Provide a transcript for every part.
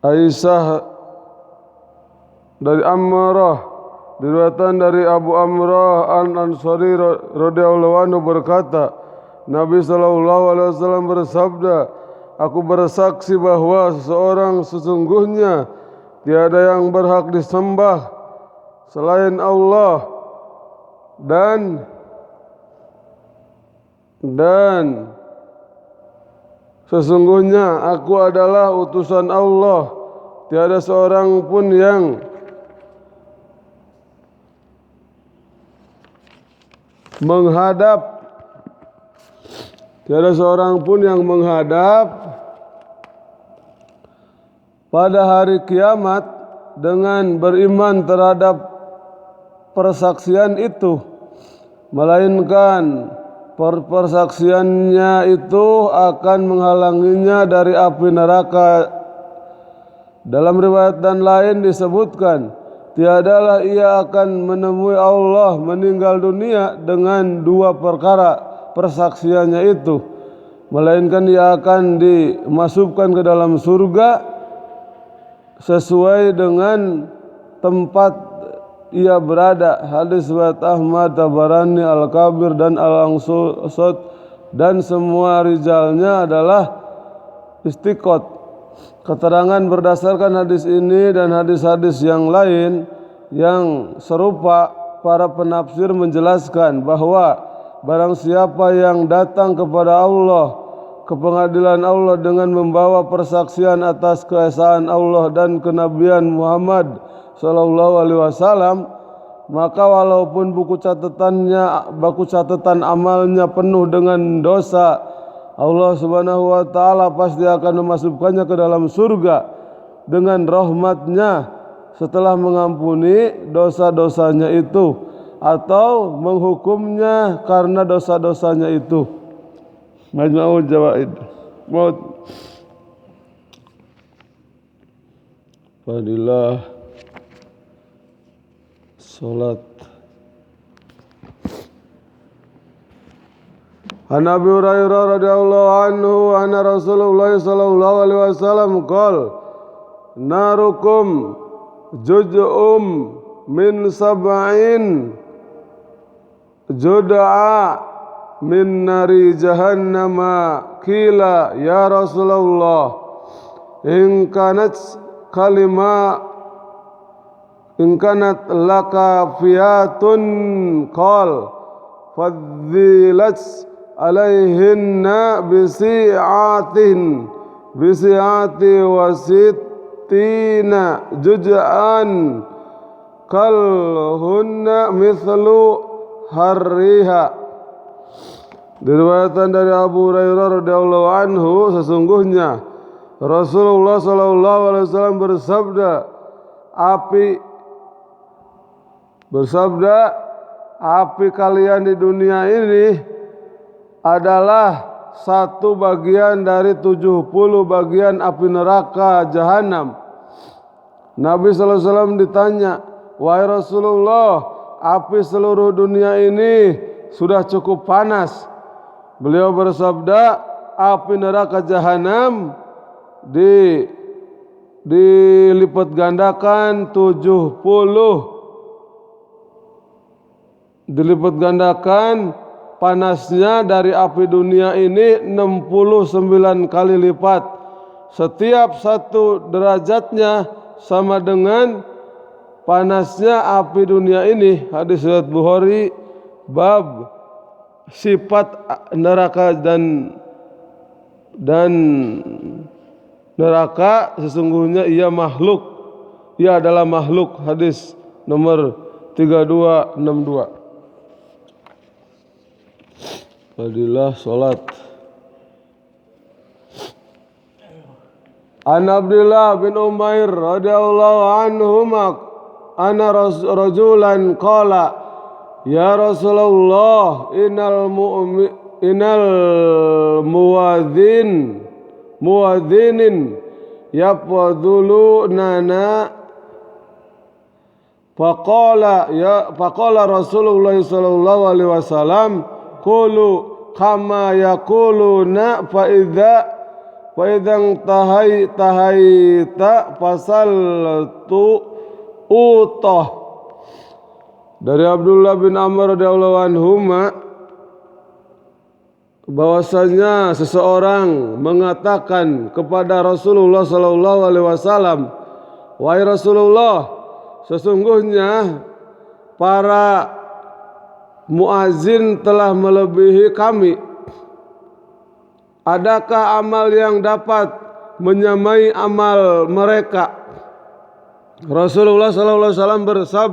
Aisyah dari Ammarah, diriwayatkan dari Abu Amrah Al-Ansari radhiyallahu anhu berkata, Nabi SAW bersabda, aku bersaksi bahwa seseorang sesungguhnya tiada yang berhak disembah selain Allah dan sesungguhnya aku adalah utusan Allah. Tiada seorang pun yang menghadap pada hari kiamat dengan beriman terhadap persaksian itu, melainkan persaksiannya itu akan menghalanginya dari api neraka. Dalam riwayat dan lain disebutkan, tiadalah ia akan menemui Allah meninggal dunia dengan dua perkara persaksiannya itu, melainkan ia akan dimasukkan ke dalam surga sesuai dengan tempat ia berada. Hadis riwayat Ahmad, Tabarani, Al-Kabir dan Al-Ansud, dan semua rijalnya adalah istiqot. Keterangan berdasarkan hadis ini dan hadis-hadis yang lain yang serupa, para penafsir menjelaskan bahwa barang siapa yang datang kepada Allah, ke pengadilan Allah dengan membawa persaksian atas keesaan Allah dan kenabian Muhammad sallallahu alaihi wasallam, maka walaupun buku catatan amalnya penuh dengan dosa, Allah Subhanahu wa taala pasti akan memasukkannya ke dalam surga dengan rahmat-Nya setelah mengampuni dosa-dosanya itu atau menghukumnya karena dosa-dosanya itu. Majma'ul Jawaid. Fadilah salat. An Abi Hurairah radhiyallahu anhu anna Rasulullah sallallahu alaihi wasallam qala, narukum juz'um min sab'in jud'a min nari jahannama. Qila ya Rasulullah, in kanat laka fiyatun, qala fadhilat alaihinna bisi'ati wasittina juz'an kalhunna mithlu harriha. Diriwayatkan dari Abu Hurairah radhiyallahu anhu, sesungguhnya Rasulullah sallallahu alaihi wasallam bersabda, api kalian di dunia ini adalah satu bagian dari 70 bagian api neraka jahanam. Nabi sallallahu alaihi wasallam ditanya, wahai Rasulullah, api seluruh dunia ini sudah cukup panas. Beliau bersabda, api neraka jahanam dilipat gandakan 70, dilipat gandakan panasnya dari api dunia ini 69 kali lipat. Setiap satu derajatnya sama dengan panasnya api dunia ini. Hadis riwayat Bukhari, bab sifat neraka dan neraka, sesungguhnya ia adalah makhluk. Hadis nomor 3262. Fadilah salat. An Abdullah bin Umair radhiyallahu anhuma anna rajulan qala, ya Rasulullah, innal muadzinin yafdhulunana. Faqala Rasulullah sallallahu alaihi wasallam, qulu kama yaquluna fa idza fa idzang tahaita fasal tu utoh. Dari Abdullah bin Amr radhiyallahu anhuma bahwasanya seseorang mengatakan kepada Rasulullah sallallahu alaihi wasallam, "Wahai Rasulullah, sesungguhnya para muazin telah melebihi kami. Adakah amal yang dapat menyamai amal mereka?" Rasulullah sallallahu alaihi wasallam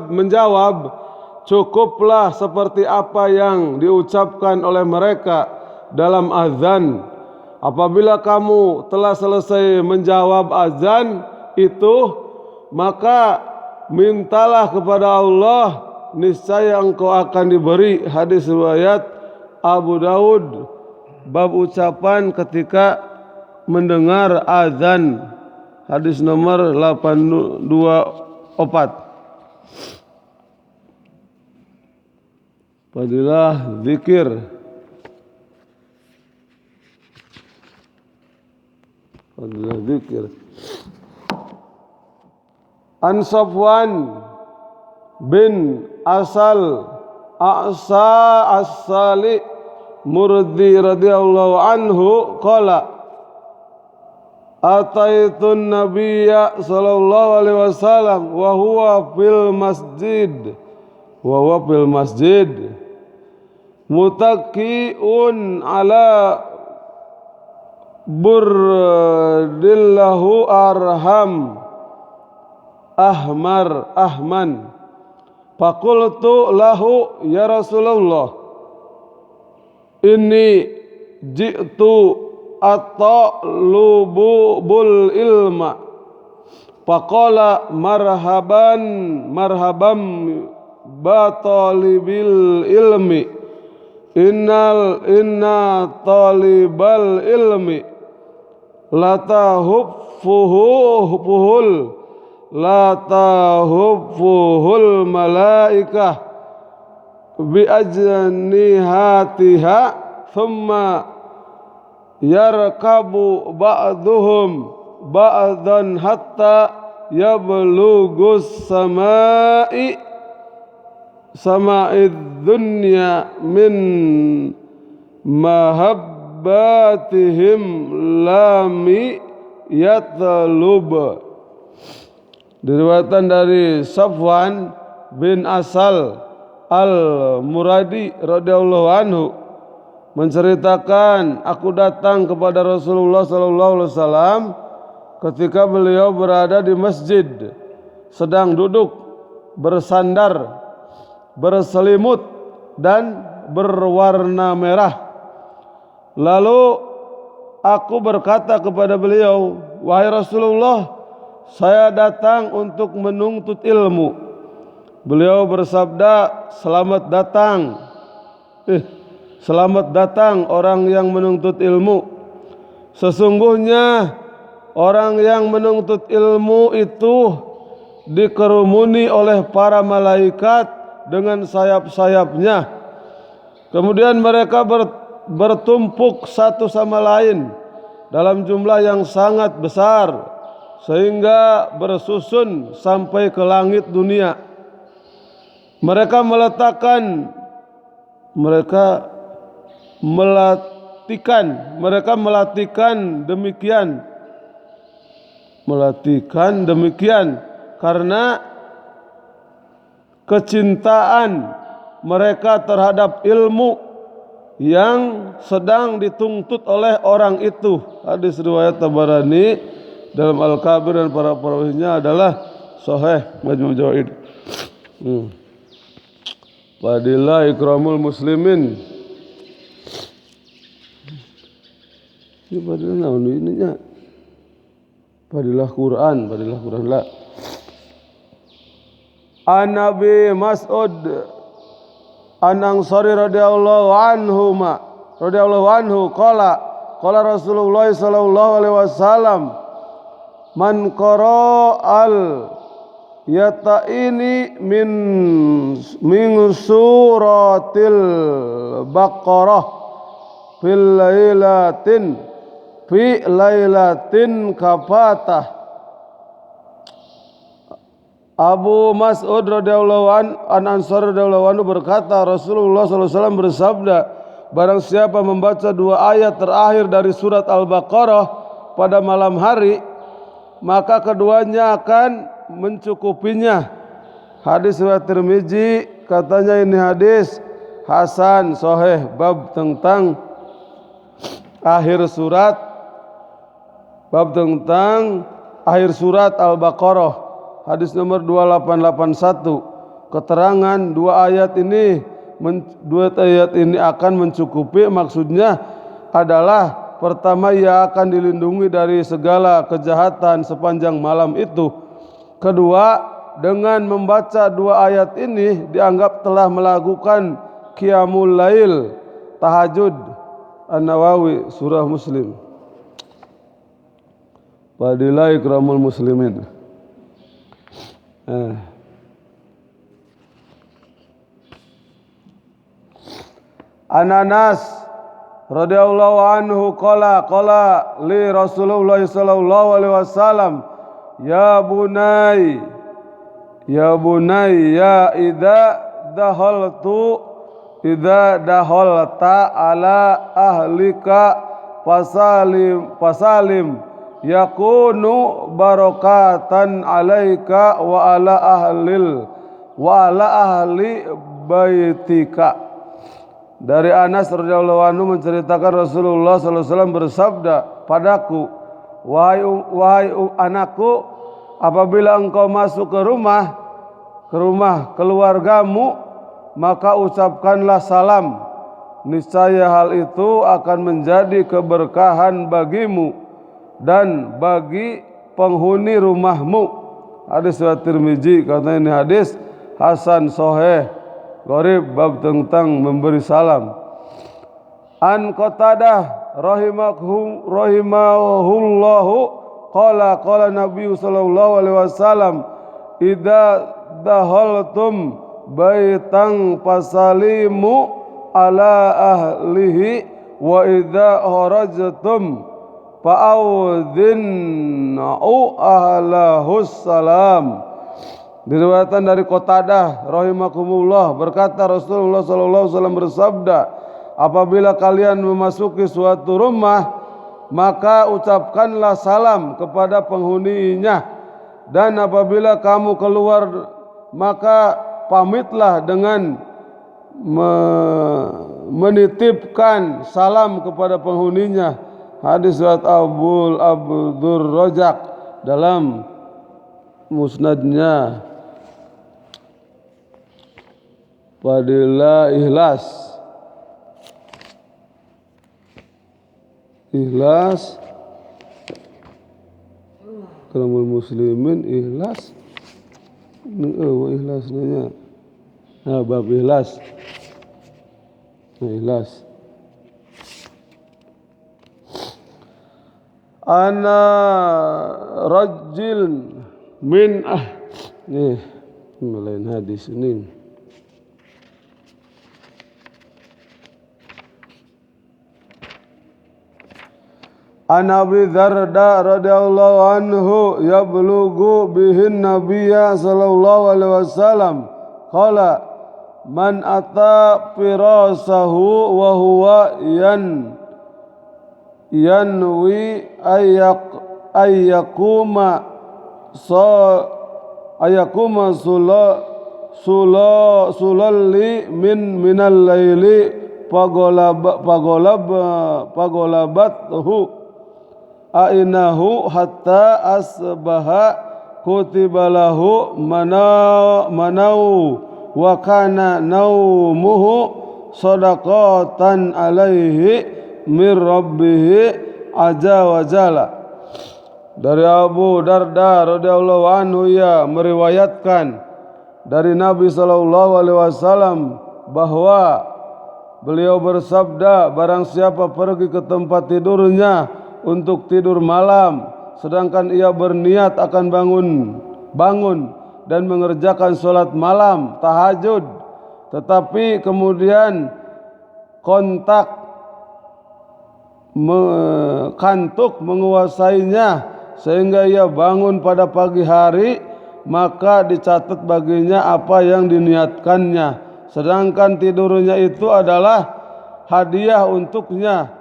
menjawab, "Cukuplah seperti apa yang diucapkan oleh mereka dalam azan. Apabila kamu telah selesai menjawab azan itu, maka mintalah kepada Allah, niscaya engkau akan diberi." Hadis riwayat Abu Daud, bab ucapan ketika mendengar azan. Hadis nomor 824. Fadilah zikir. Fadilah zikir. An Safwan bin Asal A'sa As-Sali Murdi radhiyallahu anhu qala ataitun nabiyya sallallahu alaihi wasallam wa huwa fil masjid mutakkiun ala burdillahu ahman faqultu lahu ya Rasulullah inni ji'tu at-talubul ilma faqala marhaban batalibil ilmi inna talibal ilmi latahuffuhul malaikah bi ajnihatiha thumma yarkabu ba'duhum ba'dan hatta yablugus sama'id dunya min mahabbatihim lami yatlub. Diriwayatkan dari Safwan bin Asal Al-Muradi radhiyallahu anhu menceritakan, aku datang kepada Rasulullah sallallahu alaihi wasallam ketika beliau berada di masjid, sedang duduk bersandar, berselimut dan berwarna merah. Lalu aku berkata kepada beliau, "Wahai Rasulullah, saya datang untuk menuntut ilmu." Beliau bersabda, "Selamat datang. Selamat datang orang yang menuntut ilmu. Sesungguhnya orang yang menuntut ilmu itu dikerumuni oleh para malaikat dengan sayap-sayapnya. Kemudian mereka bertumpuk satu sama lain dalam jumlah yang sangat besar sehingga bersusun sampai ke langit dunia. Mereka melatihkan demikian karena kecintaan mereka terhadap ilmu yang sedang dituntut oleh orang itu. Hadis riwayat Tabarani dalam Al-Kabir dan para perawinya adalah sahih Majmu' Zawaid. Fadilah ikramul muslimin. Ini fadilah naon ininya? Fadilah Quran lah. An Nabi Mas'ud An Ansari radhiyallahu anhu qala Rasulullah sallallahu alaihi wasallam man qara'al yata'ini min suratil Baqarah fil lailatin fi lailatin kafatah. Abu Mas'ud radhiyallahu an Ansar radhiyallahu anhu berkata, Rasulullah SAW bersabda, barang siapa membaca 2 ayat terakhir dari surat Al-Baqarah pada malam hari, maka keduanya akan mencukupinya. Hadis riwayat Tirmizi, katanya ini hadis hasan sahih, bab tentang akhir surat Al-Baqarah. Hadis nomor 2881. Keterangan 2 ayat ini akan mencukupi. Maksudnya adalah pertama, ia akan dilindungi dari segala kejahatan sepanjang malam itu. Kedua, dengan membaca 2 ayat ini dianggap telah melakukan qiyamul lail, tahajud. An-Nawawi, surah Muslim. Fadilah ikramul muslimin. Anas radhiyallahu anhu qala li Rasulullah sallallahu alaihi wasallam, ya bunayya idza dahalta ala ahlika fasalim yakunu barakatan alaika wa ala ahli baitika. Dari Anas radhiyallahu anhu menceritakan Rasulullah sallallahu alaihi wasallam bersabda padaku, wahai anakku, apabila engkau masuk ke rumah keluargamu, maka ucapkanlah salam. Niscaya hal itu akan menjadi keberkahan bagimu dan bagi penghuni rumahmu. Hadis riwayat Tirmizi, katanya ini hadis hasan sahih gharib, bab tentang memberi salam. An Qatadah rahimahullahu qala Nabi sallallahu alaihi wasallam, idza dahaltum baitan fasalimu ala ahlihi wa idza kharajtum fa'udzin'u ahlahus salam. Diriwayatkan dari Qatadah rahimakumullah, berkata Rasulullah sallallahu alaihi wasallam bersabda, apabila kalian memasuki suatu rumah, maka ucapkanlah salam kepada penghuninya, dan apabila kamu keluar, maka pamitlah dengan menitipkan salam kepada penghuninya. Hadis riwayat Abdur Rajak dalam musnadnya. Fadilah ikhlas karamul muslimin, ikhlas ikhlasnya. Bab ikhlas. Ikhlas. Ana rajil min lain hadis ini. An Abi Darda radhiyallahu anhu yablughu bihin nabiyya sallallahu alaihi wasallam qala man ata firasahu wa huwa yanwi ayyakuma sulalli minal laili pagolabathu ainahu hatta asbaha kutibalahu manau wa kana naumuhu sadaqatan alaihi mir rabbih azza wa jalla. Dari Abu Darda radhiyallahu anhu, ia meriwayatkan dari Nabi sallallahu alaihi wasallam bahwa beliau bersabda, barang siapa pergi ke tempat tidurnya untuk tidur malam, sedangkan ia berniat akan bangun dan mengerjakan sholat malam tahajud, tetapi kemudian kontak kantuk menguasainya sehingga ia bangun pada pagi hari, maka dicatat baginya apa yang diniatkannya. Sedangkan tidurnya itu adalah hadiah untuknya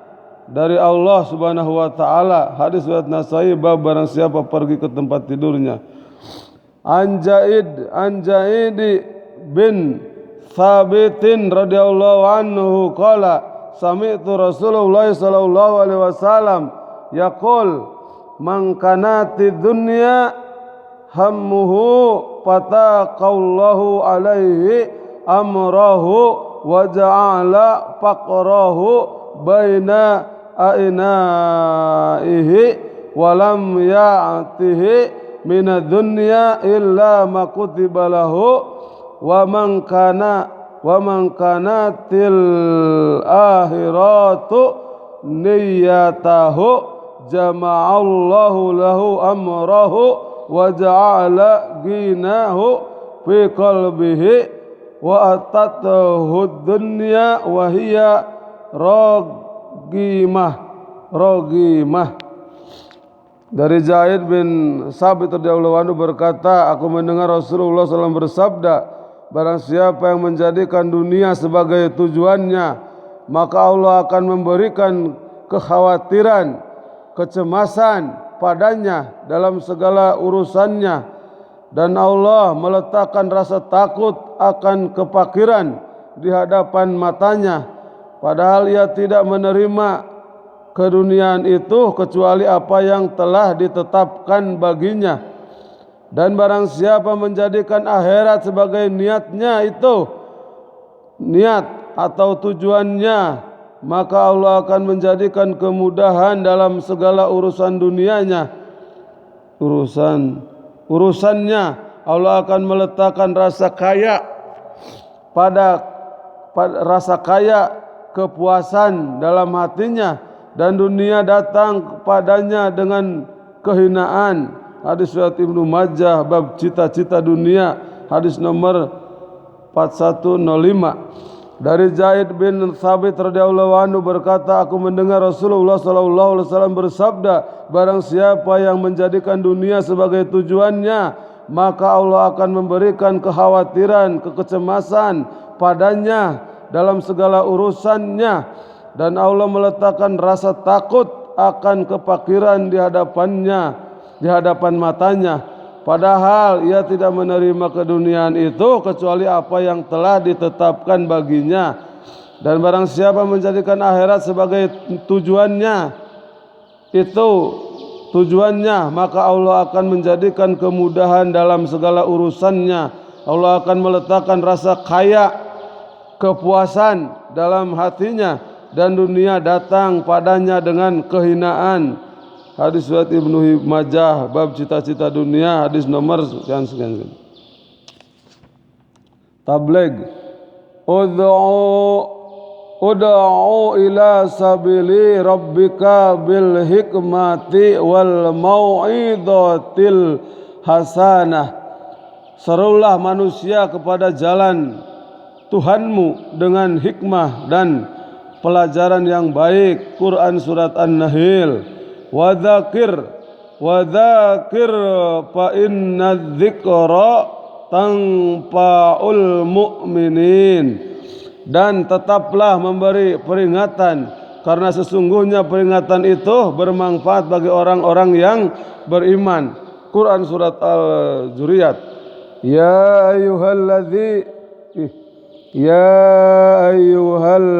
dari Allah Subhanahu wa taala. Hadis riwayat Nasai bab barang siapa pergi ke tempat tidurnya. Anjaid bin Thabitin radhiyallahu anhu qala sami'tu Rasulullah sallallahu alaihi wasallam yaqul man kanati dunya hammuhu fataqallahu alaihi amrahu wa ja'ala faqrahu baina ainaihi wa lam ya'tihi minad dunya illa ma kutiba lahu wa man kanatil akhiratu niyyatahu jama'allahu lahu amrahu wa ja'ala ginahu fi qalbihi wa atatuhu dunya wa hiya rogimah. Dari Zaid bin Sabit radhiyallahu anhu berkata, aku mendengar Rasulullah SAW bersabda, barang siapa yang menjadikan dunia sebagai tujuannya, maka Allah akan memberikan kekhawatiran, kecemasan padanya dalam segala urusannya, dan Allah meletakkan rasa takut akan kefakiran di hadapan matanya, padahal ia tidak menerima keduniaan itu kecuali apa yang telah ditetapkan baginya. Dan barang siapa menjadikan akhirat sebagai niatnya itu, niat atau tujuannya, maka Allah akan menjadikan kemudahan dalam segala urusan dunianya. Urusannya Allah akan meletakkan rasa kaya pada rasa kaya, kepuasan dalam hatinya, dan dunia datang padanya dengan kehinaan. Hadis riwayat Ibnu Majah bab cita-cita dunia, hadis nomor 4105. Dari Zaid bin Thabit radhiyallahu anhu berkata, aku mendengar Rasulullah sallallahu alaihi wasallam bersabda, barang siapa yang menjadikan dunia sebagai tujuannya, maka Allah akan memberikan kekhawatiran, kecemasan padanya dalam segala urusannya, dan Allah meletakkan rasa takut akan kefakiran di hadapan matanya, padahal ia tidak menerima keduniaan itu kecuali apa yang telah ditetapkan baginya. Dan barang siapa menjadikan akhirat sebagai tujuannya, maka Allah akan menjadikan kemudahan dalam segala urusannya. Allah akan meletakkan rasa kaya, kepuasan dalam hatinya, dan dunia datang padanya dengan kehinaan. Hadis riwayat Ibnu Majah bab cita-cita dunia, hadis nomor sekian. Tabligh. Ud'u ila sabili rabbika bil hikmati wal mau'izatil hasanah. Serulah manusia kepada jalan Tuhanmu dengan hikmah dan pelajaran yang baik. Quran surat An-Nahl. Wa dzakir fa inna dzikra tanfa'ul mu'minin. Dan tetaplah memberi peringatan, karena sesungguhnya peringatan itu bermanfaat bagi orang-orang yang beriman. Quran surat Al-Zuriyat. Ya ayyuhal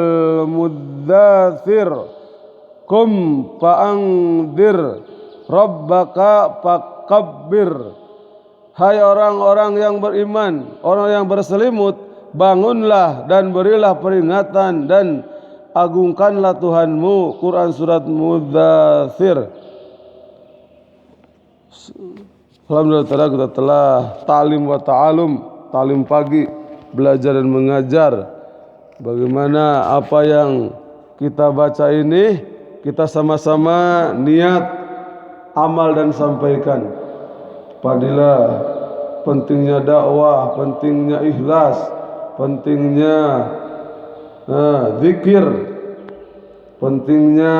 muddathir kum fa'angdir rabbaka fakabbir. Hai orang-orang yang beriman, orang yang berselimut, bangunlah dan berilah peringatan dan agungkanlah Tuhanmu. Quran surat Muddathir. Alhamdulillah kita telah ta'lim wa ta'alum, ta'lim pagi, belajar dan mengajar. Bagaimana apa yang kita baca ini, kita sama-sama niat, amal dan sampaikan. Padilah pentingnya dakwah, pentingnya ikhlas, pentingnya zikir, pentingnya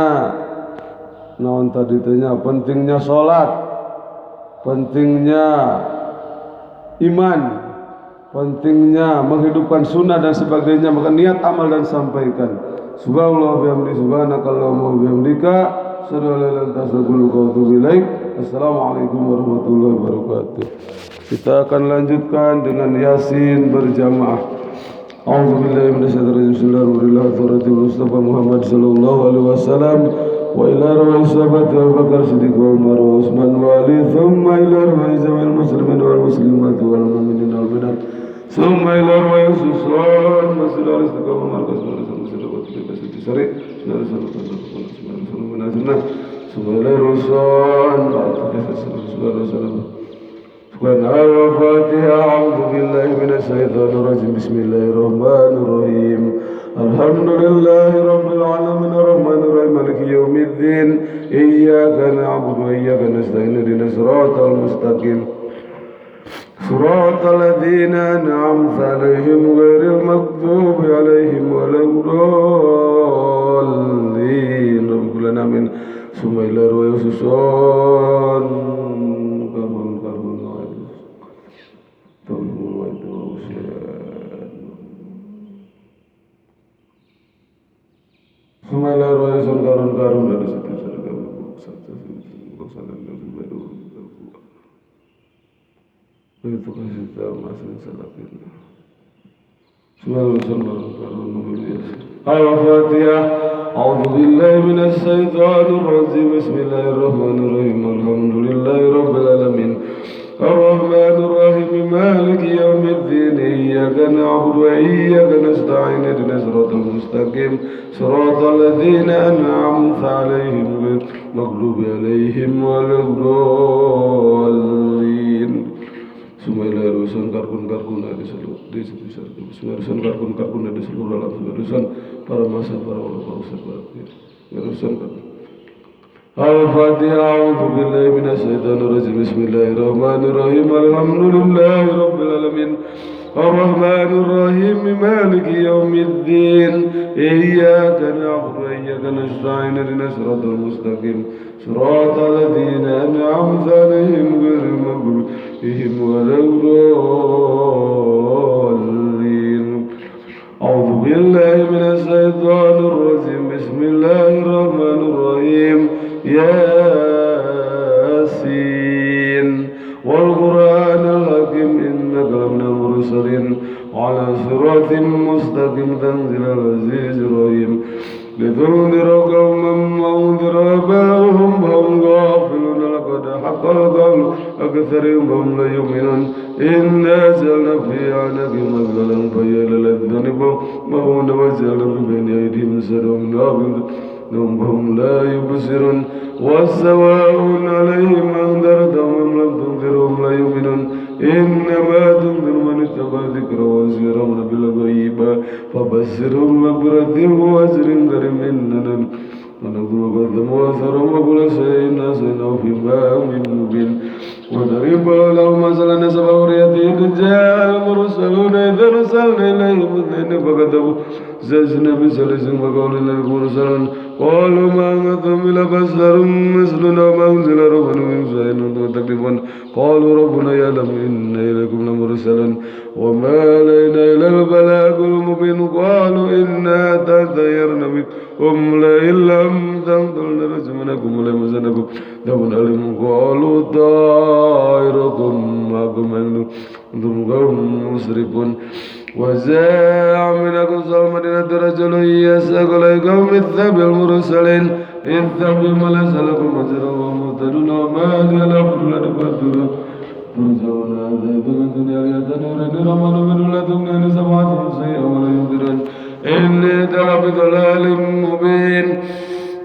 naon tadi tanya pentingnya sholat, pentingnya iman, pentingnya menghidupkan sunnah dan sebagainya. Maka niat amal dan sampaikan. Subhanallah bihamdi subhanakallahumma bihamdika asyhadu an la ilaha illa anta astaghfiruka wa atubu ilaik. Assalamualaikum warahmatullahi wabarakatuh. Kita akan lanjutkan dengan Yasin berjamaah. A'udzubillahi minasyaitonir rajim. Bismillahirrahmanirrahim. Mustafa Muhammad sallallahu alaihi wasallam wa ila arwah sahabat Abu Bakar Siddiq wa Umar wa Utsman wa Ali thumma ila arwah jami'il muslimin wal muslimat wal mu'minin wal mu'minat thumma ila arwah Susan Masjid al-Istiqamah markas Masjid al-Istiqamah Sari Al-Fatihah. A'udzu billahi minasyaitonir rajim. Bismillahirrahmanirrahim. Alhamdulillahi rabbil alamin arrahmanir rahim maliki yaumiddin. Iyyaka na'budu wa iyyaka nasta'in ihdinas siratal mustaqim. Siratal ladzina an'amta 'alaihim ghairil maghdubi 'alaihim waladdallin. Rabbana amin. Summa ila ru'ya susun Sumailah royasan karun-karun dari situ surga itu kasih tahu masing salatin. Sumailah karun-karun Al-Fatihah. A'udzu billahi minasy syaithanir rajim. Bismillahirrahmanirrahim. Alhamdulillahi rabbil alamin. Ar-Rahmanir Rahim. Maliki yaumiddin. Iyyaka na'budu wa iyyaka nasta'in. Ihdinas siratal mustaqim. Siratal ladzina an'amta 'alaihim ghairil maghdubi 'alaihim waladdallin. Sumailah urusan karkun ada seluruh desa besar. Urusan karkun ada seluruh alam. Urusan para masa para ulama ustaz para urusan Al-Fatihah. A'udzu billahi minasyaitonir rajim. Bismillahirrahmanirrahim. Alhamdulillahi rabbil alamin. Ar-Rahmanir Rahim. Maliki yaumiddin. Iyyaka na'budu wa iyyaka nasta'in. Ihdinas siratal mustaqim. Siratal ladzina an'amta 'alaihim ghairil maghdubi 'alaihim waladdallin. A'udzu billahi minasy syaithanir rajim. Bismillahirrahmanirrahim. Yasin wal Qur'anil hakim innaka laminal mursalin ala siratin mustaqim tanzilal azizir rahim. لتنذر قوما وانذر آباءهم فهم غافلون لقد حق القول أكثرهم فهم لا يؤمنون إنا جعلنا في أعناقهم أغلالا فهي إلى الأذقان فهم وجعلنا من بين أيديهم سدا ومن خلفهم فهم لا يبصرون والسواء عليهم أنذرتهم أم لم تنذرهم لا يؤمنون إنما تنذر من اتبع الذكر وسيرون بالغيب فبشرهم بمغفرة وأجر كريم إننا ونذر قدم وأثرهم وكل شيء نسيناه في إمام مبين وضرب لهم مثلا سبع قريات إذ جاء المرسلون إذ أرسلنا إليهم اثنين فكذبوا زجنا بثالث فقالوا للمرسلون قالوا ما أنتم إلا بشر مثلنا وما أنزل ربنا من شيء تكذبون قالوا ربنا يعلم إنا إليكم لمرسلون وما علينا إلا البلاغ المبين قالوا إنا تطيرنا بكم لئن لم تنتهوا لنرجمنكم وليمسنكم عذاب أليم قالوا طائركم معكم إن أنتم قوم مسرفون وجاء من أقصى المدينة رجل يسأل إليكم اتبعوا المرسلين اتبعوا ليس لكم أجر وهم مهتدون وما لي لا أعبد إلا ربكم ترجعون هذا من الدنيا ليتنور الرحمن من لا تغني سمعتهم شيئا ولا ينذرون إني ترى بضلال مبين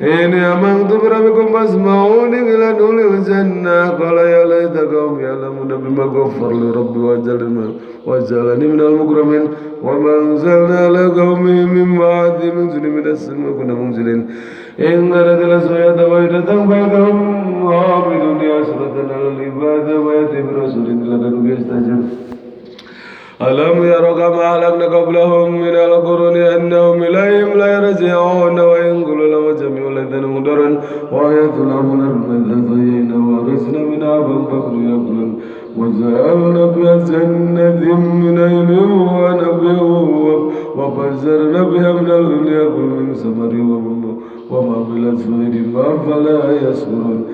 إني آمنت بربكم فاسمعوني إلى دخول الجنة قال يا ليت قومي يعلمون بما غفر لي ربي وجعلني من المكرمين وما أنزلنا على قومه من بعد من جند من السماء كنا منزلين إن كانت لسوية واحدة بينهم عابد يسرة على العباد ويأتي برسول لدن يستجب ألم يروا كما أهلكنا قبلهم من القرون أنهم إليهم لا يرجعون وإن كل لما جميع الذين مدرا وآيات لهم الأرض زينا ورثنا من عبا فقر يقولون وجعلنا بها جنة من عين ونبي وفجرنا بها من الأرض يأكل من ثمر وما بالأسفل ما فلا يشكرون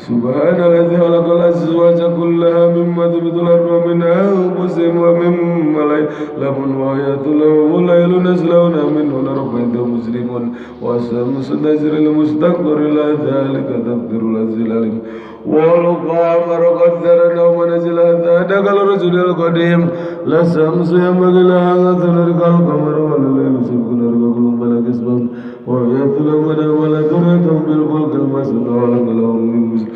سبحان الذي خلق الأزواج كلها مما تنبت الأرض ومن أنفسهم ومما لهم وآيات لهم الليل نسلون منه نرى فإذا مسلمون والشمس تجري لمستقر إلى ذلك تقدير العزيز العليم والقمر قدرناه منازل حتى عاد الرجل القديم لا الشمس ينبغي لها أن تدرك القمر ولا الليل سبق نرى كل فلك يسبحون وآيات لهم ولا تريدهم بالفلك المسنون ولهم من مسلم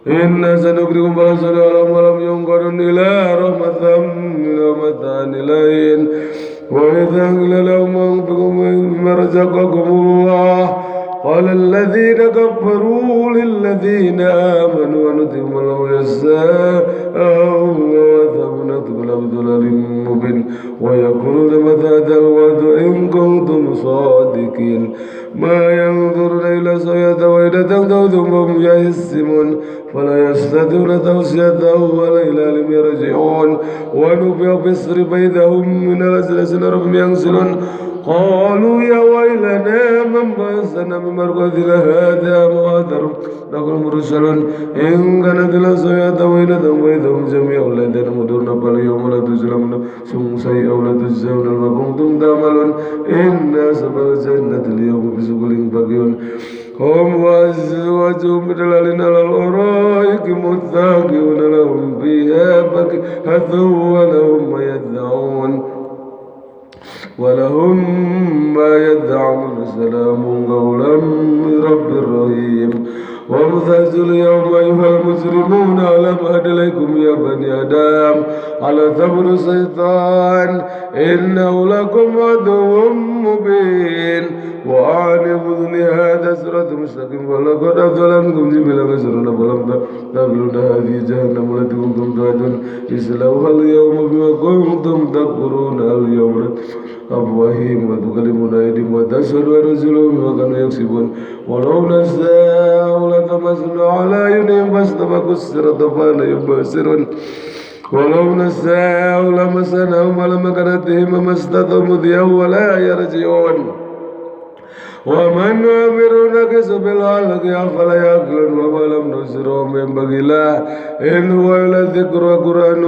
إنا سنقرئكم فلا تنسون ولم ينقلن إلى رحمة إليهن وإذا قيل لهم أنفقوا مما رزقكم الله قال الذين كفروا للذين آمنوا ونطعم لو يشاء وثمنا تقبل بضلال مبين ويقولون متى هذا الوعد إن كنتم صادقين ما ينظرون إلى سوية وإذا تغدوا ثم هم يهزمون فلا يستطيعون توصية ولا إلى لم يرجعون ونفخ في الصور بينهم من الأسلسل ربهم ينسلون قالوا يا ويلنا من بأسنا من مرقدنا هذا مغادر نقول مرسلون إن كانت لسوية وإذا جميع الذين مدرنا فاليوم لا تظلمون شيئا ولا تجزون ما كنتم تعملون إن أصحاب الجنة اليوم بسبل باقون هم وأزواجهم بظلال على الأرائك متكئون لهم فيها فاكهة ولهم ما يدعون سلام قولا من رب رحيم وامتازوا اليوم أيها المجرمون ألم أهد إليكم يا بني آدم على ثمر الشيطان إنه لكم عدو مبين وأعلموا لهذا صراط مستقيم ولقد أضل منكم جبلا كثيرا فلم تقبلون هذه جهنم التي كنتم توعدون اصلوها اليوم بما كنتم تكفرون اليوم أفواههم وتكلمون أيديهم وتشهد أرجلهم بما كانوا يكسبون ولو نشاء لطمسنا على أعينهم فاستبقوا الصراط فلا يبصرون ولو نشاء لمسناهم على مكانتهم ما استطاعوا مضيا ولا يرجعون ومن أمر نكس بالحلق أفلا يعقلون وما لم نسرهم ينبغي له إن هو إلا ذكر وقرآن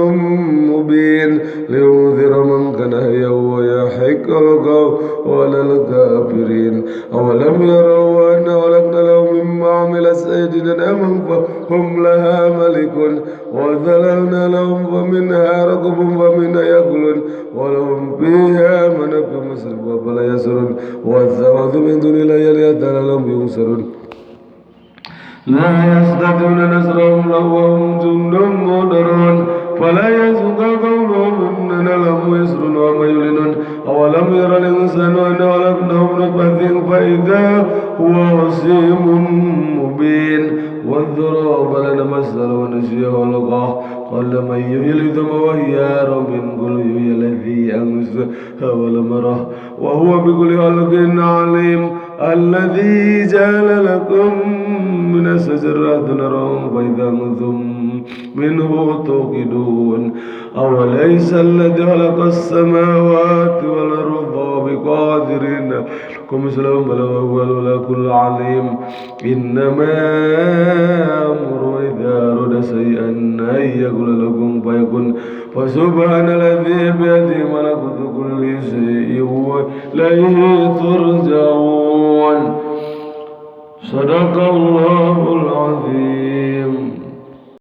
مبين لينذر من كان حيا ويحق القول الكافرين أولم يروا أنا خلقنا لهم مما عملت أيدينا أنعاما فهم لها مالكون وذللنا لهم فمنها ركوبهم ومنها يأكلون ولهم فيها منافع مسرفة فلا يسرون والثواب من دون الله يليتنا لهم ينصرون لا يستطيعون نصرهم وهم جند مدرون فلا يزق قولهم إننا لهم يسرون وما يعلنون أولم يرى الإنسان أنا خلقناه من نطفة فإذا هو خصيم مبين والذراب لنا مثل ونسي خلقه قال من يحيي العظام وهي رميم قل يحيي الذي أنشأها ولم يره وهو بكل خلق عليم الذي جعل لكم من الشجرات نارا فإذا أنتم منه توقدون أوليس الذي خلق السماوات والأرض بقادر لكم مثلهم بل هو على كل عليم إنما أمر إذا أراد شيئا أن يقول لكم فيكن فسبحان الذي بيده ملكوت كل شيء وإليه ترجعون صدق الله العظيم.